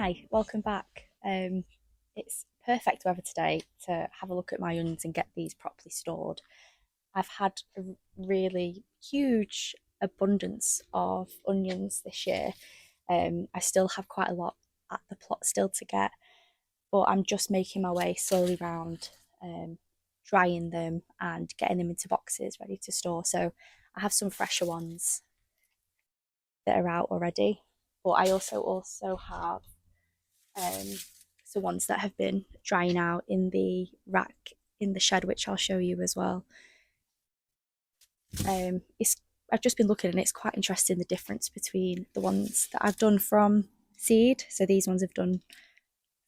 Hi, welcome back. It's perfect weather today to have a look at my onions and get these properly stored. I've had a really huge abundance of onions this year. I still have quite a lot at the plot still to get, but I'm just making my way slowly around, drying them and getting them into boxes ready to store. So I have some fresher ones that are out already, but I also have um, some ones that have been drying out in the rack in the shed, which I'll show you as well. It's I've just been looking and it's quite interesting the difference between the ones that I've done from seed. So these ones I've done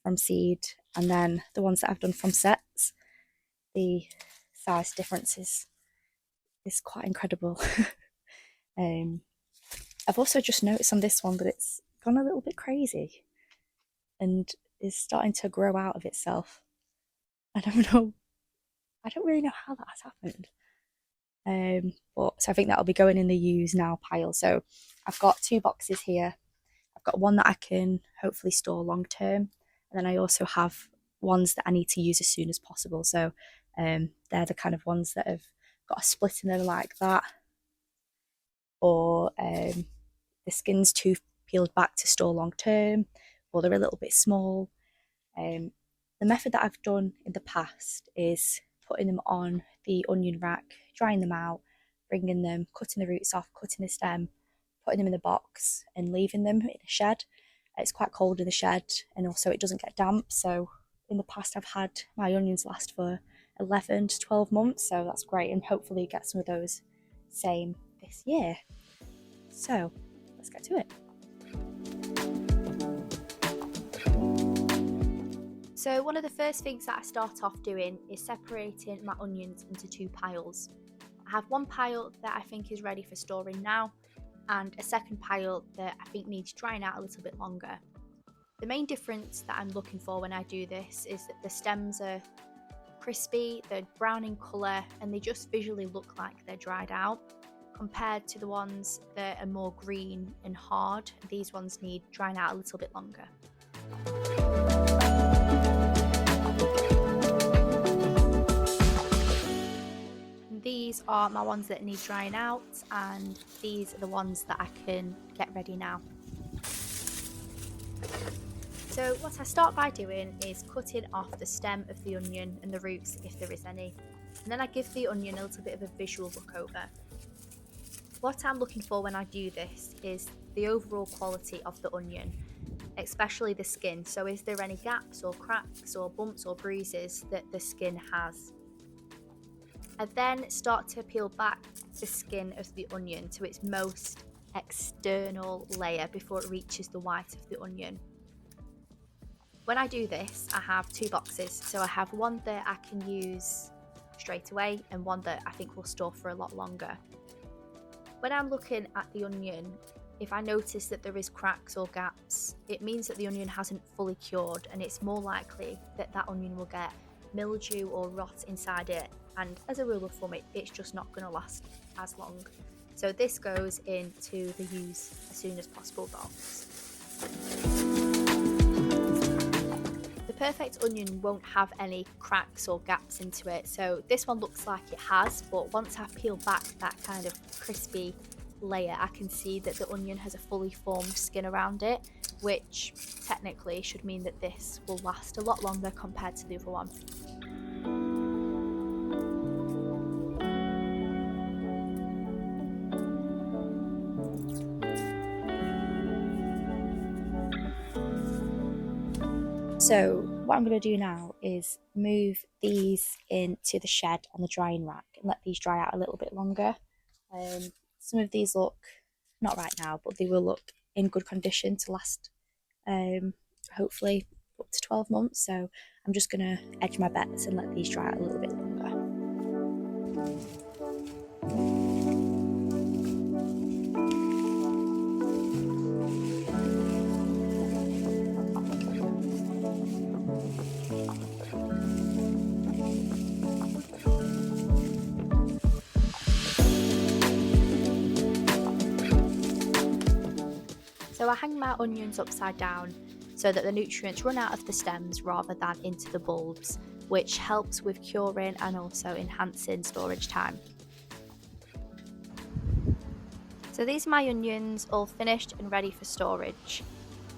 from seed, and then the ones that I've done from sets. The size difference is quite incredible. um, I've also just noticed on this one that it's gone a little bit crazy and is starting to grow out of itself. I don't know. I don't really know how that has happened. But so I think that'll be going in the use now pile. So I've got two boxes here. I've got one that I can hopefully store long term, and then I also have ones that I need to use as soon as possible. So they're the kind of ones that have got a split in them like that, or the skin's too peeled back to store long term, or they're a little bit small. The method that I've done in the past is putting them on the onion rack, drying them out, bringing them, cutting the roots off, cutting the stem, putting them in the box and leaving them in a shed. It's quite cold in the shed and also it doesn't get damp. So in the past I've had my onions last for 11 to 12 months. So that's great, and hopefully get some of those same this year. So let's get to it. So one of the first things that I start off doing is separating my onions into two piles. I have one pile that I think is ready for storing now, and a second pile that I think needs drying out a little bit longer. The main difference that I'm looking for when I do this is that the stems are crispy, they're brown in colour, and they just visually look like they're dried out, compared to the ones that are more green and hard. These ones need drying out a little bit longer. These are my ones that need drying out, and these are the ones that I can get ready now. So what I start by doing is cutting off the stem of the onion and the roots if there is any, and then I give the onion a little bit of a visual look over. What I'm looking for when I do this is the overall quality of the onion, especially the skin. So is there any gaps or cracks or bumps or bruises that the skin has? I then start to peel back the skin of the onion to its most external layer before it reaches the white of the onion. When I do this, I have two boxes. So I have one that I can use straight away and one that I think will store for a lot longer. When I'm looking at the onion, if I notice that there is cracks or gaps, it means that the onion hasn't fully cured, and it's more likely that that onion will get mildew or rot inside it, and as a rule of thumb it's just not going to last as long. So this goes into the use as soon as possible box. The perfect onion won't have any cracks or gaps into it, so this one looks like it has, but once I peel back that kind of crispy layer, I can see that the onion has a fully formed skin around it, which technically should mean that this will last a lot longer compared to the other one. So what I'm going to do now is move these into the shed on the drying rack and let these dry out a little bit longer. Some of these look, not right now, but they will look in good condition to last hopefully up to 12 months. So I'm just going to edge my bets and let these dry out a little bit longer. So I hang my onions upside down so that the nutrients run out of the stems rather than into the bulbs, which helps with curing and also enhancing storage time. So these are my onions all finished and ready for storage.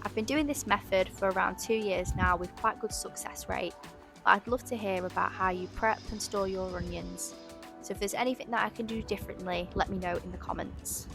I've been doing this method for around 2 years now with quite good success rate, but I'd love to hear about how you prep and store your onions. So if there's anything that I can do differently, let me know in the comments.